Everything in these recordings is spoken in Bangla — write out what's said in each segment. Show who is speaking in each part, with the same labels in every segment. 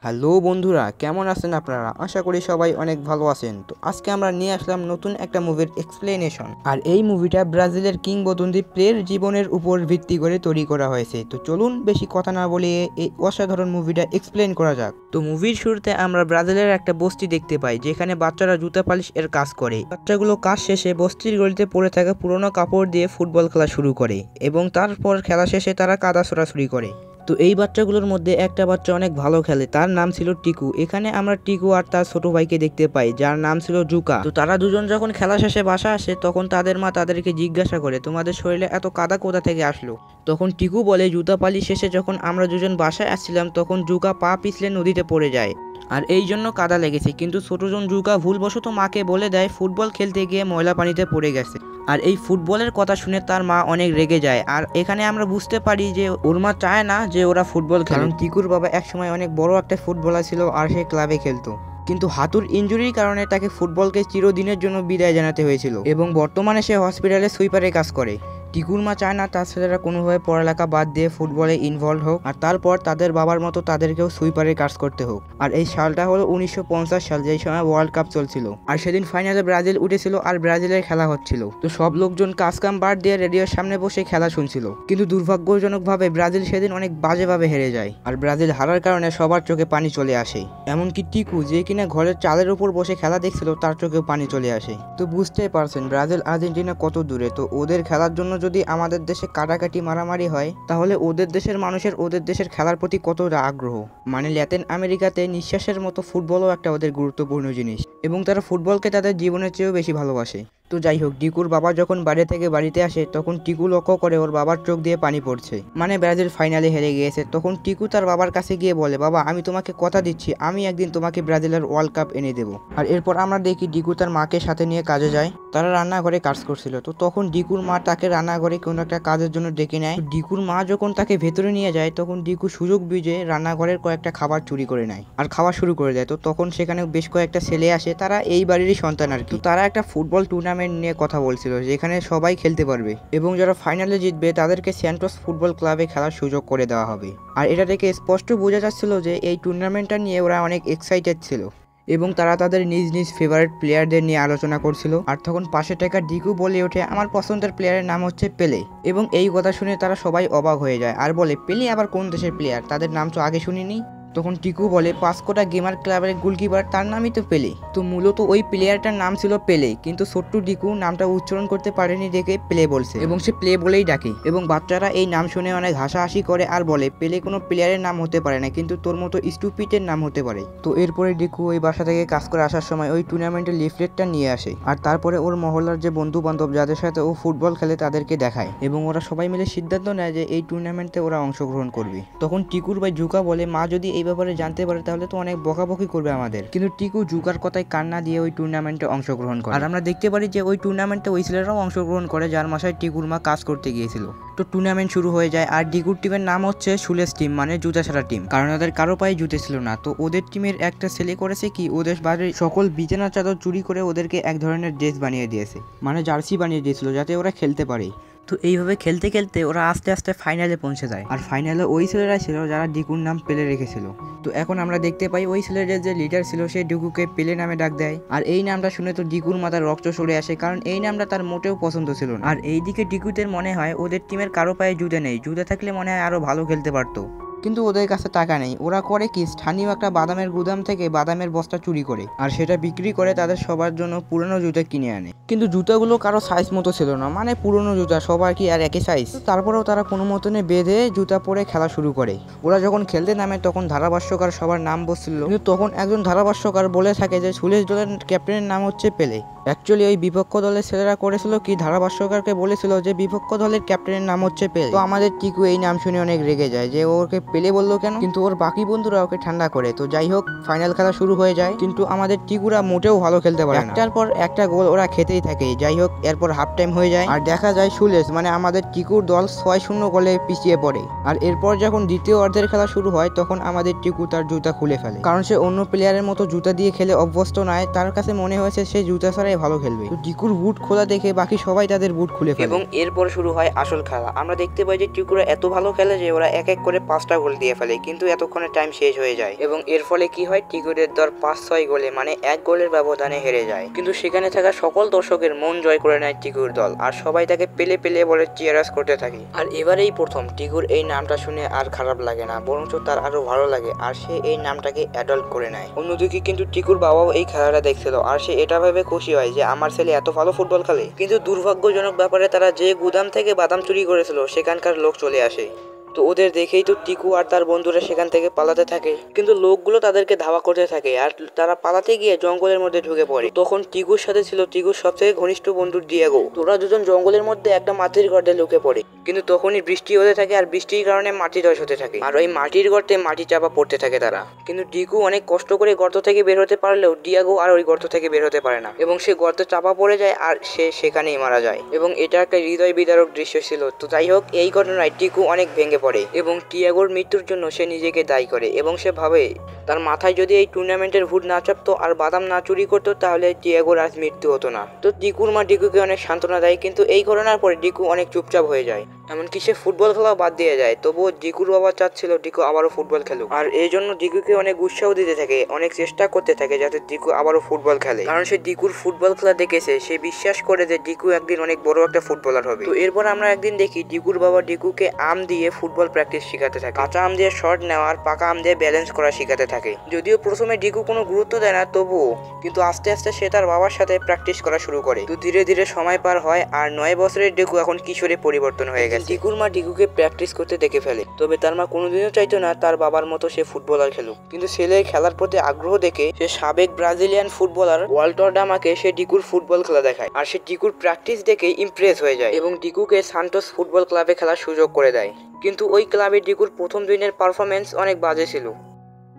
Speaker 1: হ্যালো বন্ধুরা, কেমন আছেন আপনারা? আশা করি সবাই অনেক ভালো আছেন। তো আজকে আমরা নিয়ে আসলাম নতুন একটা মুভির এক্সপ্লেনেশন। আর এই মুভিটা ব্রাজিলের কিংবদন্তি প্লেয়ার জীবনের উপর ভিত্তি করে তৈরি করা হয়েছে। তো চলুন বেশি কথা না বলে এই অসাধারণ মুভিটা এক্সপ্লেন করা যাক। তো মুভির শুরুতে আমরা ব্রাজিলের একটা বস্তি দেখতে পাই, যেখানে বাচ্চারা জুতা পালিশ এর কাজ করে। বাচ্চাগুলো কাজ শেষে বস্তির গলিতে পড়ে থাকা পুরোনো কাপড় দিয়ে ফুটবল খেলা শুরু করে এবং তারপর খেলা শেষে তারা কাদা ছোড়াছুড়ি করে। তো এই বাচ্চাগুলোর মধ্যে একটা বাচ্চা অনেক ভালো খেলে, তার নাম ছিল টিকু। এখানে আমরা টিকু আর তার ছোট ভাইকে দেখতে পাই, যার নাম ছিল জুকা। তো তারা দুজন যখন খেলা শেষে বাসা আসে, তখন তাদের মা তাদেরকে জিজ্ঞাসা করে, তোমাদের শরীরে এত কাদা কোথা থেকে আসলো? তখন টিকু বলে, জুতা পালি শেষে যখন আমরা দুজন বাসায় আসছিলাম, তখন জুকা পা পিছলে নদীতে পড়ে যায় আর এই জন্য কাদা লেগেছে। কিন্তু ছোটজন জুকা ভুলবশত মাকে বলে দেয় ফুটবল খেলতে গিয়ে ময়লা পানিতে পড়ে গেছে। আর এই ফুটবলের কথা শুনে তার মা অনেক রেগে যায়। আর এখানে আমরা বুঝতে পারি যে ওর মা চায় না যে ওরা ফুটবল খেলে, কারণ টিকুর বাবা একসময় অনেক বড় একটা ফুটবলার ছিল আর সে ক্লাবে খেলতো। কিন্তু হাঁটুর ইনজুরির কারণে তাকে ফুটবলকে চিরদিনের জন্য বিদায় জানাতে হয়েছিল এবং বর্তমানে সে হসপিটালে সুইপারে কাজ করে। টিকুর মা চায় না তার ছেলেরা কোনোভাবে পড়ালেখা বাদ দিয়ে ফুটবলে ইনভলভ হোক, আর তারপর তাদের বাবার মতো তাদেরকেও সুইপারে কাজ করতে হোক। আর এই সালটা হলো 1950 সাল, যেই সময় ওয়ার্ল্ড কাপ চলছিল। আর সেদিন ফাইনালে ব্রাজিল উঠেছিল আর ব্রাজিলের খেলা হচ্ছিল। তো সব লোকজন কাজ কাম বাদ দিয়ে রেডিওর সামনে বসে খেলা শুনছিল। কিন্তু দুর্ভাগ্যজনকভাবে ব্রাজিল সেদিন অনেক বাজেভাবে হেরে যায়। আর ব্রাজিল হারার কারণে সবার চোখে পানি চলে আসে, এমনকি টিকু, যে কিনা ঘরের চালের উপর বসে খেলা দেখছিল, তার চোখেও পানি চলে আসে। তো বুঝতেই পারছেন ব্রাজিল আর্জেন্টিনা কত দূরে। তো ওদের খেলার জন্য যদি আমাদের দেশে কাটাকাটি মারামারি হয়, তাহলে ওদের দেশের মানুষের ওদের দেশের খেলার প্রতি কতটা আগ্রহ। মানে ল্যাটিন আমেরিকাতে নিঃশ্বাসের মতো ফুটবলও একটা ওদের গুরুত্বপূর্ণ জিনিস এবং তারা ফুটবলকে তাদের জীবনের চেয়েও বেশি ভালোবাসে। তো যাই হোক, টিকুর বাবা যখন বাইরে থেকে বাড়িতে আসে, তখন টিকু লক্ষ্য করে ওর বাবার চোখ দিয়ে পানি পড়ছে, মানে ব্রাজিল ফাইনালে হেরে গিয়েছে। তখন টিকু তার বাবার কাছে গিয়ে বলে, বাবা আমি তোমাকে কথা দিচ্ছি, আমি একদিন তোমাকে ব্রাজিলের ওয়ার্ল্ড কাপ এনে দেবো। আর এরপর আমরা দেখি ডিকু তার মাকে সাথে নিয়ে কাজে যায়। তারা রান্নাঘরে কাজ করছিল। তো তখন ডিকুর মা তাকে রান্নাঘরে কোনো একটা কাজের জন্য ডেকে নেয়। ডিকুর মা যখন তাকে ভেতরে নিয়ে যায়, তখন ডিকু সুযোগ বুঝে রান্নাঘরের কয়েকটা খাবার চুরি করে নেয় আর খাওয়া শুরু করে দেয়। তো তখন সেখানে বেশ কয়েকটা ছেলে আসে, তারা এই বাড়িরই সন্তান আর কি। তারা একটা ফুটবল টুর্নামেন্ট নিয়ে কথা বলছিল, যেখানে সবাই খেলতে পারবে এবং যারা ফাইনালে জিতবে তাদেরকে স্যান্টোস ফুটবল ক্লাবে খেলার সুযোগ করে দেওয়া হবে। আর এটা থেকে স্পষ্ট বোঝা যাচ্ছিল যে এই টুর্নামেন্টটা নিয়ে ওরা অনেক এক্সাইটেড ছিল এবং তারা তাদের নিজ নিজ ফেভারিট প্লেয়ারদের নিয়ে আলোচনা করছিল। আর তখন পাশে থাকা ডিকু বলে ওঠে, আমার পছন্দের প্লেয়ারের নাম হচ্ছে পেলে। এবং এই কথা শুনে তারা সবাই অবাক হয়ে যায় আর বলে, পেলে আবার কোন দেশের প্লেয়ার? তাদের নাম তো আগে শুনিনি। তখন টিকু বলে, পাসকোটা গেমার ক্লাবের গোলকিপার, তার নামই তো পেলে। তো মূলত ওই প্লেয়ারটার নাম ছিল পেলে, কিন্তু ছোট্ট ডিকু নামটা উচ্চারণ করতে পারেনি দেখে প্লে বলছে এবং সে প্লে বলেই ডাকে। এবং বাচ্চারা এই নাম শুনে অনেক হাসাহাসি করে আর বলে, পেলে কোনো প্লেয়ারের নাম হতে পারে না, কিন্তু তোর মতো স্টুপিটের নাম হতে পারে। তো এরপরে ডিকু ওই বাসা থেকে কাজ করে আসার সময় ওই টুর্নামেন্টের লিফলেটটা নিয়ে আসে আর তারপরে ওর মহল্লার যে বন্ধু বান্ধব যাদের সাথে ও ফুটবল খেলে তাদেরকে দেখায় এবং ওরা সবাই মিলে সিদ্ধান্ত নেয় যে এই টুর্নামেন্টে ওরা অংশগ্রহণ করবে। তখন টিকুর ভাই জুকা বলে, মা যদি এই ব্যাপারে জানতে পারে তাহলে তো অনেক বকাবকি করবে আমাদের। কিন্তু টিকু জুকার কথায় কান্না দিয়ে ওই টুর্নামেন্টে অংশগ্রহণ করে। আর আমরা দেখতে পারি যে ওই টুর্নামেন্টে ওই ছেলেরাও অংশগ্রহণ করে যার মাসায় টিকুর মা কাজ করতে গিয়েছিল। তো টুর্নামেন্ট শুরু হয়ে যায় আর ডিকুর টিমের নাম হচ্ছে শুলেস টিম, মানে জুতা ছাড়া টিম, কারণ ওদের কারো পায়ে জুতে ছিল না। তো ওদের টিমের একটা ছেলে করেছে কি, ওদের বাড়ির সকল বিছানা চাদর চুরি করে ওদেরকে এক ধরনের ড্রেস বানিয়ে দিয়েছে, মানে জার্সি বানিয়ে দিয়েছিল যাতে ওরা খেলতে পারে। তো এইভাবে খেলতে খেলতে ওরা আস্তে আস্তে ফাইনালে পৌঁছে যায়। আর ফাইনালে ওই ছেলেরা ছিল যারা ডিকুর নাম পেলে রেখেছিল। তো এখন আমরা দেখতে পাই ওই ছেলেদের যে লিডার ছিল সে ডিকুকে পেলে নামে ডাক দেয়। আর এই নামটা শুনে তো ডিকুর মাথার রক্ত সরে আসে, কারণ এই নামটা তার মোটেও পছন্দ ছিল না। আর এইদিকে ডিকুদের মনে হয় ওদের টিমের কারো পায়ে জুতে নেই, জুতে থাকলে মনে হয় আরো ভালো খেলতে পারতো, কিন্তু ওদের কাছে টাকা নেই। ওরা করে কি, স্থানীয় একটা বাদামের গুদাম থেকে বাদামের বস্তা চুরি করে আর সেটা বিক্রি করে তাদের সবার জন্য পুরনো জুতা কিনে আনে। কিন্তু জুতাগুলো কারো সাইজ মতো ছিল না, মানে পুরনো জুতা, সবার কি আর একই সাইজ? তারপরেও তারা কোনো মতনে বেঁধে জুতা পরে খেলা শুরু করে। ওরা যখন খেলতে নামে তখন ধারাভাষ্যকার সবার নাম বসছিল, কিন্তু তখন একজন ধারাভাষ্যকার বলে থাকে যে সুলেশ দলের ক্যাপ্টেনের নাম হচ্ছে পেলে। অ্যাকচুয়ালি ওই বিপক্ষ দলের ছেলেরা করেছিল কি, ধারাভাষ্যকারকে বলেছিল যে বিপক্ষ দলের ক্যাপ্টেনের নাম হচ্ছে পেলে। তো আমাদের টিকু এই নাম শুনে অনেক রেগে যায় যে ওকে পেলে বললো কেন, কিন্তু ওর বাকি বন্ধুরা ওকে ঠান্ডা করে। তো যাই হোক, ফাইনাল খেলা শুরু হয়ে যায়, কিন্তু আমাদের টিকুরা মোটেও ভালো খেলতে পারে না, একটার পর একটা গোল ওরা খেতেই থাকে। যাই হোক, এরপর হাফ টাইম হয়ে যায় আর দেখা যায় সুলেশ, মানে আমাদের টিকুর দল 6-0 গোলে পিছিয়ে পড়ে। আর এরপর যখন দ্বিতীয় অর্ধের খেলা শুরু হয়, তখন আমাদের টিকু তার জুতা খুলে ফেলে, কারণ সে অন্য প্লেয়ারের মতো জুতা দিয়ে খেলে অভ্যস্ত নয়। তার কাছে মনে হয়েছে সে জুতা ছাড়া তারাই ভালো খেলবে। তো টিকুর বুট খোলা দেখে বাকি সবাই তাদের বুট খুলে ফেলে এবং এরপর শুরু হয় আসল খেলা। আমরা দেখতে পাই যে টিকুরা এত ভালো খেলে যে ওরা এক এক করে 5টা গোল দিয়ে ফেলে, কিন্তু এতক্ষণে টাইম শেষ হয়ে যায় এবং এর ফলে কি হয়, টিকুরের দল 5-6 গোলে মানে 1 গোলের ব্যবধানে হেরে যায়। কিন্তু সেখানে থাকা সকল দর্শকের মন জয় করে নেয় টিকুর দল আর সবাই তাকে পেলে পেলে বলে চিয়ারাস করতে থাকে। আর এবারেই প্রথম টিকুর এই নামটা শুনে আর খারাপ লাগে না, বরঞ্চ তার আরো ভালো লাগে আর সে এই নামটাকে অ্যাডল্ট করে নেয়। অন্যদিকে কিন্তু টিকুর বাবাও এই খেলাটা দেখছিল আর সে এটা ভেবে খুশি হয় যে আমার ছেলে এত ভালো ফুটবল খেলে। কিন্তু দুর্ভাগ্যজনক ব্যাপারে তারা যে গুদাম থেকে বাদাম চুরি করেছিল সেখানকার লোক চলে আসে। তো ওদের দেখেই তো টিকু আর তার বন্ধুরা সেখান থেকে পালাতে থাকে, কিন্তু লোকগুলো তাদেরকে ধাওয়া করতে থাকে আর তারা পালাতে গিয়ে জঙ্গলের মধ্যে ঢুকে পড়ে। তখন টিকুর সাথে ছিল টিকুর সবথেকে ঘনিষ্ঠ বন্ধু ডিয়েগো। তোরা দুজন জঙ্গলের মধ্যে একটা মাটির গর্তে লুকে পড়ে, কিন্তু তখনই বৃষ্টি হতে থাকে আর বৃষ্টির কারণে মাটি ধস হতে থাকে আর ওই মাটির গর্তে মাটি চাপা পড়তে থাকে তারা। কিন্তু টিকু অনেক কষ্ট করে গর্ত থেকে বের হতে পারলেও ডিয়েগো আর ওই গর্ত থেকে বের হতে পারে না এবং সে গর্তে চাপা পড়ে যায় আর সে সেখানেই মারা যায় এবং এটা একটা হৃদয় বিদারক দৃশ্য ছিল। তো যাই হোক, এই ঘটনায় টিকু অনেক ভেঙে পড়ে এবং টিয়াগোর মৃত্যুর জন্য সে নিজেকে দায়ী করে এবং সে ভাবে তার মাথায় যদি এই টুর্নামেন্টের ভূত না চাপতো আর বাদাম না চুরি করতো তাহলে টিয়াগোর আজ মৃত্যু হতো না। তো টিকুর মা টিকুকে অনেক সান্ত্বনা দেয়, কিন্তু এই ঘটনার পরে টিকু অনেক চুপচাপ হয়ে যায়, এমনকি সে ফুটবল খেলাও বাদ দিয়ে যায়। তবুও ডিকুর বাবা চাচ্ছিল ডিকু আবারও ফুটবল খেলুক আর এই জন্য ডিকুকে অনেক উৎসাহ দিতে থাকে, অনেক চেষ্টা করতে থাকে যাতে ডিকু আবারও ফুটবল খেলে, কারণ সে ডিকুর ফুটবল খেলা দেখেছে। সে বিশ্বাস করে যে ডিকু একদিন অনেক বড় একটা ফুটবলার হবে। তো এরপর আমরা একদিন দেখি ডিকুর বাবা ডিকুকে আম দিয়ে ফুটবল প্র্যাকটিস শেখাতে থাকে, কাঁচা আম দিয়ে শট নেওয়া আর পাকা আম দিয়ে ব্যালেন্স করা শেখাতে থাকে। যদিও প্রথমে ডিকু কোনো গুরুত্ব দেয় না তবুও, কিন্তু আস্তে আস্তে সে তার বাবার সাথে প্র্যাকটিস করা শুরু করে। তো ধীরে ধীরে সময় পার হয় আর 9 বছরের ডিকু এখন কিশোরে পরিবর্তন হয়ে গেছে। ডিকুর মা ডিকুকে প্র্যাকটিস করতে দেখে ফেলে, তবে তার মা কোনোদিনও চাইতো না তার বাবার মতো সে ফুটবলার খেলুক, কিন্তু ছেলের খেলার প্রতি আগ্রহ দেখে সে সাবেক ব্রাজিলিয়ান ফুটবলার ওয়াল্টার ডামাকে সে ডিকুর ফুটবল খেলা দেখায় আর সে ডিকুর প্র্যাকটিস দেখে ইমপ্রেস হয়ে যায় এবং ডিকুকে সান্টোস ফুটবল ক্লাবে খেলার সুযোগ করে দেয়। কিন্তু ওই ক্লাবে ডিকুর প্রথম দিনের পারফরমেন্স অনেক বাজে ছিল।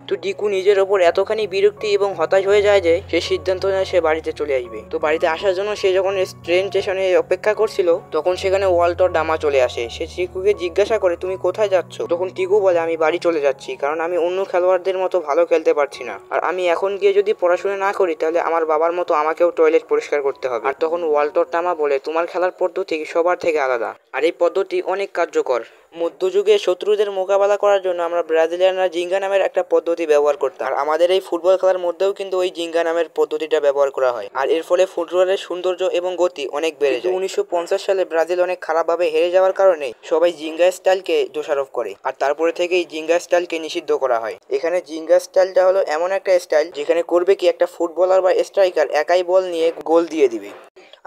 Speaker 1: তো ডিকু নিজের ওপর এতখানি বিরক্তি এবং হতাশ হয়ে যায় যে সে সিদ্ধান্ত নেয় সে বাড়িতে চলে আসবে। তো বাড়িতে আসার জন্য সে যখন ট্রেন স্টেশনে অপেক্ষা করছিল তখন সেখানে ওয়াল্টার ডামা চলে আসে। সে টিকুকে জিজ্ঞাসা করে তুমি কোথায় যাচ্ছ? তখন টিকু বলে আমি বাড়ি চলে যাচ্ছি, কারণ আমি অন্য খেলোয়াড়দের মতো ভালো খেলতে পারছি না আর আমি এখন গিয়ে যদি পড়াশোনা না করি তাহলে আমার বাবার মতো আমাকেও টয়লেট পরিষ্কার করতে হবে। আর তখন ওয়াল্টার ডামা বলে তোমার খেলার পদ্ধতি সবার থেকে আলাদা আর এই পদ্ধতি অনেক কার্যকর। মধ্যযুগে শত্রুদের মোকাবেলা করার জন্য আমরা ব্রাজিলিয়ানরা জিঙ্গা নামের একটা পদ্ধতি ব্যবহার করতাম আর আমাদের এই ফুটবল খেলার মধ্যেও কিন্তু ওই জিঙ্গা নামের পদ্ধতিটা ব্যবহার করা হয় আর এর ফলে ফুটবলের সৌন্দর্য এবং গতি অনেক বেড়ে যায়। 1950 সালে ব্রাজিল অনেক খারাপভাবে হেরে যাওয়ার কারণে সবাই জিঙ্গা স্টাইলকে দোষারোপ করে আর তারপরে থেকেই জিঙ্গা স্টাইলকে নিষিদ্ধ করা হয়। এখানে জিঙ্গা স্টাইলটা হলো এমন একটা স্টাইল যেখানে করবে কি একটা ফুটবলার বা স্ট্রাইকার একাই বল নিয়ে গোল দিয়ে দিবে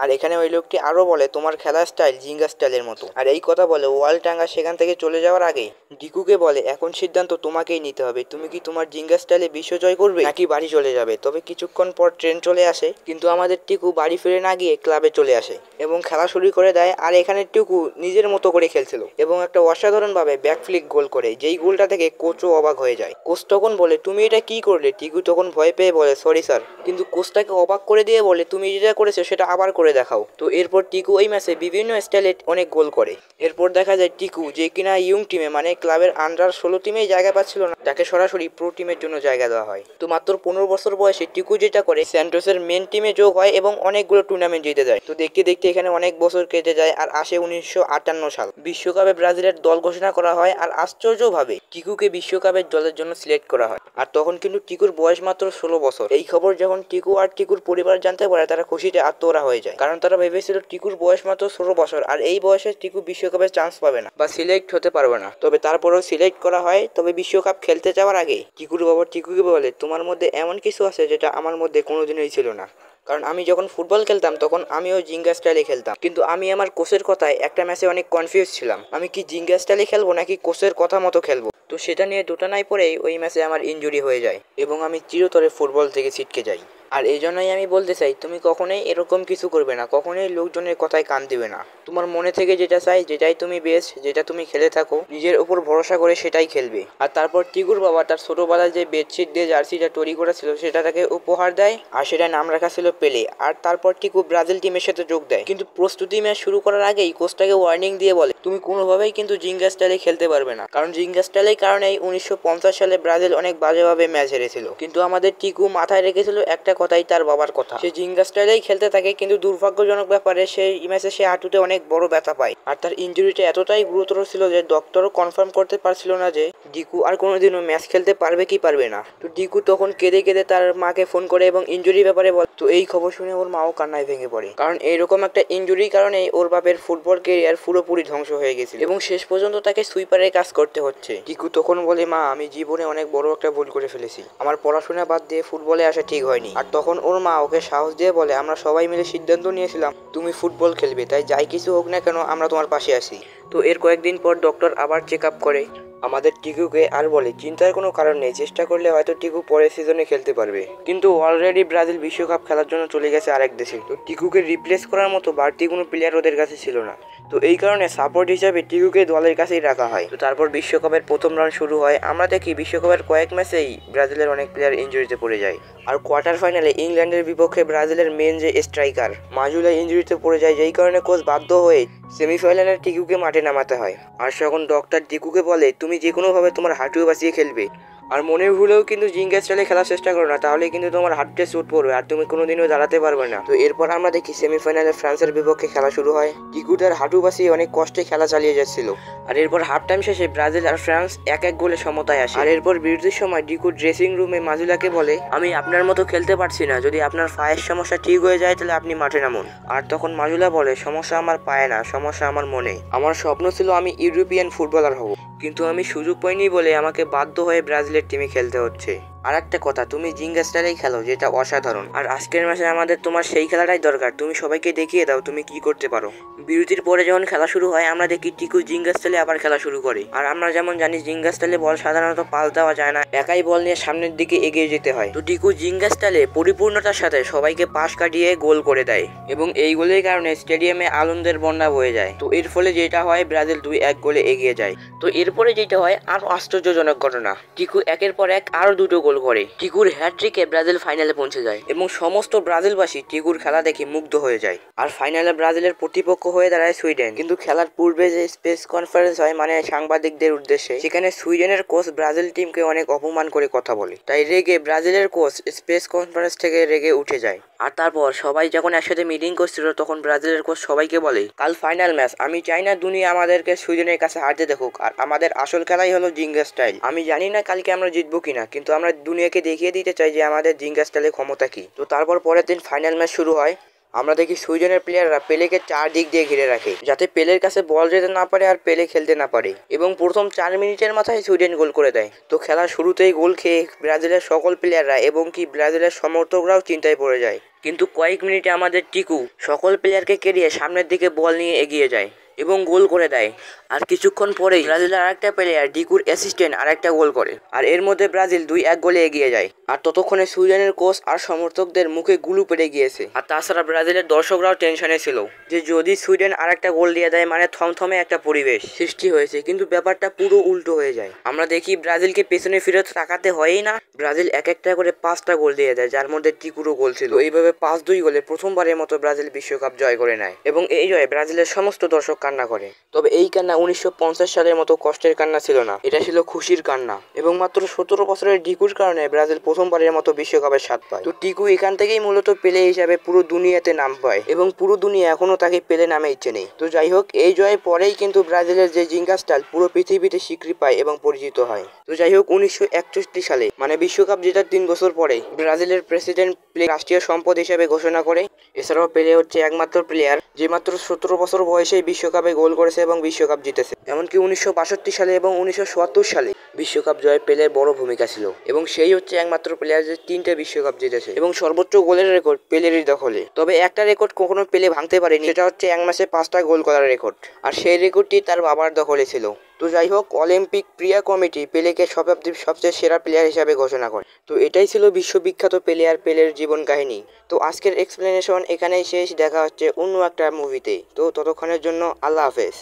Speaker 1: আর এখানে ওই লোকটি আরো বলে তোমার খেলার স্টাইল জিঙ্গা স্টাইলের মতো। আর এই কথা বলে ওয়ালটাঙ্গা সেখান থেকে চলে যাওয়ার আগে ডিকুকে বলে এখন সিদ্ধান্ত তোমাকেই নিতে হবে, তুমি কি তোমার জিঙ্গা স্টাইলে বিশ্ব জয় করবে নাকি বাড়ি চলে যাবে। তবে কিছুক্ষণ পর ট্রেন চলে আসে, কিন্তু আমাদের টিকু বাড়ি ফিরে না গিয়ে ক্লাবে চলে আসে এবং খেলা শুরু করে দেয়। আর এখানে টিকু নিজের মতো করে খেলছিল এবং একটা অসাধারণ ভাবে ব্যাকফ্লিক গোল করে, যেই গোলটা থেকে কোচও অবাক হয়ে যায়। কোচ তখন বলে তুমি এটা কি করলে? টিকু তখন ভয় পেয়ে বলে সরি স্যার, কিন্তু কোচটাকে অবাক করে দিয়ে বলে তুমি যেটা করেছো সেটা আবার করে দেখাও। তো এরপর টিকু ওই ম্যাচে বিভিন্ন স্টাইলে অনেক গোল করে। এরপর দেখা যায় টিকু যে কিনা ইয়ং টিমে মানে ক্লাবের আন্ডার 16 টিমেই জায়গা পাচ্ছিল না, তাকে সরাসরি প্রো টিমের জন্য জায়গা দেওয়া হয়। তো মাত্র 15 বছর বয়সে টিকু যেটা করে স্যান্টোসের মেন টিমে যোগ হয় এবং অনেকগুলো টুর্নামেন্ট জিতে যায়। তো দেখতে দেখতে এখানে অনেক বছর কেটে যায় আর আসে 1958 সাল। বিশ্বকাপে ব্রাজিলের দল ঘোষণা করা হয় আর আশ্চর্যভাবে টিকুকে বিশ্বকাপের দলের জন্য সিলেক্ট করা হয়। আর তখন কিন্তু টিকুর বয়স মাত্র 16 বছর। এই খবর যখন টিকু আর টিকুর পরিবার জানতে পারে তারা খুশিতে আত্মহারা হয়ে যায়, কারণ তারা ভেবেছিল টিকুর বয়স মাত্র 16 বছর আর এই বয়সে টিকু বিশ্বকাপে চান্স পাবে না বা সিলেক্ট হতে পারবে না। তবে তারপরেও সিলেক্ট করা হয়। তবে বিশ্বকাপ খেলতে যাওয়ার আগে টিকুর বাবা টিকুকে বলে তোমার মধ্যে এমন কিছু আছে যেটা আমার মধ্যে কোনোদিনই ছিল না, কারণ আমি যখন ফুটবল খেলতাম তখন আমিও জিঙ্গা স্টাইলে খেলতাম, কিন্তু আমি আমার কোচের কথায় একটা ম্যাচে অনেক কনফিউজ ছিলাম, আমি কি জিঙ্গা স্টাইলে খেলবো নাকি কোচের কথা মতো খেলবো। তো সেটা নিয়ে দোটানায় পরেই ওই ম্যাচে আমার ইনজুরি হয়ে যায় এবং আমি চিরতরে ফুটবল থেকে ছিটকে যাই। আর এই জন্যই আমি বলতে চাই তুমি কখনোই এরকম কিছু করবে না, কখনোই লোকজনের কথায় কান দিবে না। তোমার মনে থেকে যেটা চাই, যেটাই তুমি বেস্ট, যেটা তুমি খেলে থাকো, নিজের উপর ভরসা করে সেটাই খেলবে। আর তারপর টিকুর বাবা তার ছোটবেলায় যে বেডশিট দিয়ে জার্সিটা তৈরি করেছিল সেটা তাকে উপহার দেয় আর সেটা নাম রাখা ছিল পেলে। আর তারপর টিকু ব্রাজিল টিমের সাথে যোগ দেয়, কিন্তু প্রস্তুতি ম্যাচ শুরু করার আগেই কোচটাকে ওয়ার্নিং দিয়ে বলে তুমি কোনোভাবেই কিন্তু জিঙ্গা স্টাইলে খেলতে পারবে না, কারণ জিঙ্গা স্টাইলের কারণেই 1950 সালে ব্রাজিল অনেক বাজেভাবে ম্যাচ হেরেছিল। কিন্তু আমাদের টিকু মাথায় রেখেছিল একটা কথাই তার বাবার কথা। সে জিঙ্গা স্টাইলেই খেলতে থাকে, কিন্তু দুর্ভাগ্যজনক ব্যাপারে সেই ম্যাচে সে হাঁটুতে অনেক বড় ব্যথা পায়। আর তার ইনজুরিটা এতটাই গুরুতর ছিল যে ডক্টরও কনফার্ম করতে পারছিল না যে ডিকু আর কোনোদিনও ম্যাচ খেলতে পারবে কি পারবে না। তো ডিকু তখন কেঁদে কেঁদে তার মাকে ফোন করে এবং ইনজুরির ব্যাপারে বলে। তো এই খবর শুনে ওর মাও কান্নায় ভেঙে পড়ে, কারণ এইরকম একটা ইনজুরির কারণে ওর বাপের ফুটবল কেরিয়ার পুরোপুরি ধ্বংস হয়ে গেছিল এবং শেষ পর্যন্ত তাকে সুইপারের কাজ করতে হচ্ছে। ডিকু তখন বলে, মা আমি জীবনে অনেক বড় একটা ভুল করে ফেলেছি, আমার পড়াশোনা বাদ দিয়ে ফুটবলে আসা ঠিক হয়নি। আর তখন ওর মা ওকে সাহস দিয়ে বলে, আমরা সবাই মিলে সিদ্ধান্ত নিয়েছিলাম তুমি ফুটবল খেলবে, তাই যাই কিছু হোক না কেন আমরা তোমার পাশে আছি। তো এর কয়েকদিন পর ডক্টর আবার চেক আপ করে আমাদের টিকুকে আর বলে, চিন্তার কোনো কারণ নেই, চেষ্টা করলে হয়তো টিকু পরের সিজনে খেলতে পারবে। কিন্তু অলরেডি ব্রাজিল বিশ্বকাপ খেলার জন্য চলে গেছে আরেক দেশে। তো টিকুকে রিপ্লেস করার মতো বাড়তি কোনো প্লেয়ার ওদের কাছে ছিল না। তো এই কারণে সাপোর্ট হিসাবে টিকুকে দলের কাছেই রাখা হয়। তো তারপর বিশ্বকাপের প্রথম রাউন্ড শুরু হয়। আমরা দেখি বিশ্বকাপের কয়েক ম্যাচেই ব্রাজিলের অনেক প্লেয়ার ইনজুরিতে পড়ে যায়। আর কোয়ার্টার ফাইনালে ইংল্যান্ডের বিপক্ষে ব্রাজিলের মেন যে স্ট্রাইকার মাজুলা ইনজুরিতে পড়ে যায়, যেই কারণে কোচ বাধ্য হয়ে সেমিফাইনালে টিকুকে মাঠে নামাতে হয়। আর তখন ডক্টর টিকুকে বলে, তুমি যে কোনোভাবে তোমার হাঁটু বাঁচিয়ে খেলবে, আর মনে ভুলেও কিন্তু জিঙ্গা স্টাইলে খেলার চেষ্টা করো না, তাহলে কিন্তু তোমার হাঁটুতে চোট পড়বে আর তুমি কোনোদিনও দাঁড়াতে পারবে না। তো এরপর আমরা দেখি সেমিফাইনালে ফ্রান্সের বিপক্ষে খেলা শুরু হয়। টিকু তার হাঁটু বাঁচিয়ে অনেক কষ্টে খেলা চালিয়ে যাচ্ছিল। আর এরপর হাফ টাইম শেষে ব্রাজিল আর ফ্রান্স এক এক গোলে সমতায় আসে। আর এরপর বিরতির সময় ডিকু ড্রেসিং রুমে মাজুলাকে বলে, আমি আপনার মতো খেলতে পারছি না, যদি আপনার পায়ের সমস্যা ঠিক হয়ে যায় তাহলে আপনি মাঠে নামুন। আর তখন মাজুলা বলে, সমস্যা আমার পায়ে না, সমস্যা আমার মনে। আমার স্বপ্ন ছিল আমি ইউরোপিয়ান ফুটবলার হব, কিন্তু আমি সুযোগ পাইনি বলে আমাকে বাধ্য হয়ে ব্রাজিলের টিমে খেলতে হচ্ছে। আর একটা কথা, তুমি জিঙ্গা স্টাইলেই খেলো, যেটা অসাধারণ। আর আজকের ম্যাচে আমাদের তোমার সেই খেলাটাই দরকার, তুমি সবাইকে দেখিয়ে দাও তুমি কি করতে পারো। বিরতির পরে যখন খেলা শুরু হয় আমরা দেখি টিকু জিঙ্গা স্টাইলে আবার খেলা শুরু করে। আর আমরা যেমন জানি জিঙ্গা স্টাইলে বল সাধারণত পাস দেওয়া যায় না, একাই বল নিয়ে সামনের দিকে এগিয়ে যেতে হয়। তো টিকু জিঙ্গা স্টাইলে পরিপূর্ণতার সাথে সবাইকে পাস কাটিয়ে গোল করে দেয় এবং এই গোলের কারণে স্টেডিয়ামে আনন্দের বন্যা বয়ে যায়। তো এর ফলে যেটা হয়, ব্রাজিল 2-1 গোলে এগিয়ে যায়। তো এরপরে যেটা হয় আরো আশ্চর্যজনক ঘটনা, টিকু একের পর এক আরো দুটো গোল করে। টিকুর হ্যাট্রিকে ব্রাজিল ফাইনালে পৌঁছে যায় এবং সমস্ত ব্রাজিলবাসী টিকুর খেলা দেখে মুগ্ধ হয়ে যায়। আর ফাইনালে ব্রাজিলের প্রতিপক্ষ হয়ে দাঁড়ায় সুইডেন। কিন্তু খেলার পূর্বে যে প্রেস কনফারেন্স হয়, মানে সাংবাদিকদের উদ্দেশ্যে, সেখানে সুইডেনের কোচ ব্রাজিল টিমকে অনেক অপমান করে কথা বলে। তাই রেগে ব্রাজিলের কোচ প্রেস কনফারেন্স থেকে রেগে উঠে যায়। আর তারপর সবাই যখন একসাথে মিটিং করছিল তখন ব্রাজিলের কোচ সবাইকে বলে, কাল ফাইনাল ম্যাচ, আমি চাই না দুনিয়া আমাদেরকে সুইডেনের কাছে হারতে দেখুক, আর আমাদের আসল খেলাই হলো জিঙ্গা স্টাইল। আমি জানি না কালকে আমরা জিতবো কিনা, কিন্তু আমরা দুনিয়াকে দেখিয়ে দিতে চাই যে আমাদের জিঙ্গা স্টাইলের ক্ষমতা কি। তো তারপর পরের দিন ফাইনাল ম্যাচ শুরু হয়। আমরা দেখি সুইডেনের প্লেয়াররা পেলেকে 4 দিক দিয়ে ঘিরে রাখে, যাতে পেলের কাছে বল যেতে না পারে আর পেলে খেলতে না পারে। এবং প্রথম 4 মিনিটের মাথায় সুইডেন গোল করে দেয়। তো খেলার শুরুতেই গোল খেয়ে ব্রাজিলের সকল প্লেয়াররা এবং কি ব্রাজিলের সমর্থকরাও চিন্তায় পড়ে যায়। কিন্তু কয়েক মিনিটে আমাদের টিকু সকল প্লেয়ারকে কেড়িয়ে সামনের দিকে বল নিয়ে এগিয়ে যায় এবং গোল করে দেয়। আর কিছুক্ষণ পরেই ব্রাজিলের আরেকটা প্লেয়ার ডিকুর অ্যাসিস্ট্যান্ট আরেকটা গোল করে। আর এর মধ্যে ব্রাজিল 2-1 গোলে এগিয়ে যায়। আর ততক্ষণে সুইডেনের কোচ আর সমর্থকদের মুখে গুলু পেড়ে গিয়েছে। আর তাছাড়া ব্রাজিলের দর্শকরাও টেনশনে ছিল যে যদি সুইডেন আরেকটা গোল দিয়ে দেয়, মানে থমথমে একটা পরিবেশ সৃষ্টি হয়েছে। কিন্তু ব্যাপারটা পুরো উল্টো হয়ে যায়। আমরা দেখি ব্রাজিলকে পেছনে ফিরে তাকাতে হয়ই না, ব্রাজিল এক একটা করে 5টা গোল দিয়ে দেয়, যার মধ্যে টিকুরও গোল ছিল। এইভাবে 5-2 গোলে প্রথমবারের মতো ব্রাজিল বিশ্বকাপ জয় করে নেয় এবং এই জয়ে ব্রাজিলের সমস্ত দর্শক কান্না করে। তবে এই কান্না 1950 সালের মতো কষ্টের কান্না ছিল না, এটা ছিল খুশির কান্না। এবং মাত্র 17 বছরের ডিকুর কারণে ব্রাজিল প্রথমবারের মতো বিশ্বকাপের স্বাদ পায়। তো টিকু এখান থেকেই মূলত পেলে হিসাবে পুরো দুনিয়াতে নাম পায় এবং পুরো দুনিয়া এখনো তাকে পেলে নামে ইচ্ছে নেই। তো যাই হোক, এই জয়ের পরেই কিন্তু ব্রাজিলের যে জিঙ্গা স্টাইল পুরো পৃথিবীতে স্বীকৃতি পায় এবং পরিচিত হয়। তো যাই হোক, 1961 সালে মানে বিশ্বকাপ জেতার 3 বছর পরে ব্রাজিলের প্রেসিডেন্ট পেলে রাষ্ট্রীয় সম্পদ হিসেবে ঘোষণা করে। এছাড়াও পেলে হচ্ছে একমাত্র প্লেয়ার যে মাত্র 17 বছর বয়সে বিশ্বকাপে গোল করেছে এবং বিশ্বকাপ জিতেছে। এমনকি 1962 সালে এবং 1974 সালে বিশ্বকাপ জয়ে পেলের বড় ভূমিকা ছিল এবং সেই হচ্ছে একমাত্র প্লেয়ার যে 3টে বিশ্বকাপ জিতেছে এবং সর্বোচ্চ গোলের রেকর্ড পেলেরই দখলে। তবে একটা রেকর্ড কখনো পেলে ভাঙতে পারেনি, সেটা হচ্ছে এক ম্যাচে 5টা গোল করার রেকর্ড, আর সেই রেকর্ডটি তার বাবার দখলে ছিল। তো যাই হোক, অলিম্পিক ক্রীড়া কমিটি পেলেকে শতাব্দীর সবচেয়ে সেরা প্লেয়ার হিসাবে ঘোষণা করে। তো এটাই ছিল বিশ্ববিখ্যাত পেলে আর পেলের জীবন কাহিনী। তো আজকের এক্সপ্লেনেশন এখানেই শেষ, দেখা হচ্ছে অন্য একটা মুভিতে। তো ততক্ষণের জন্য আল্লাহ হাফেজ।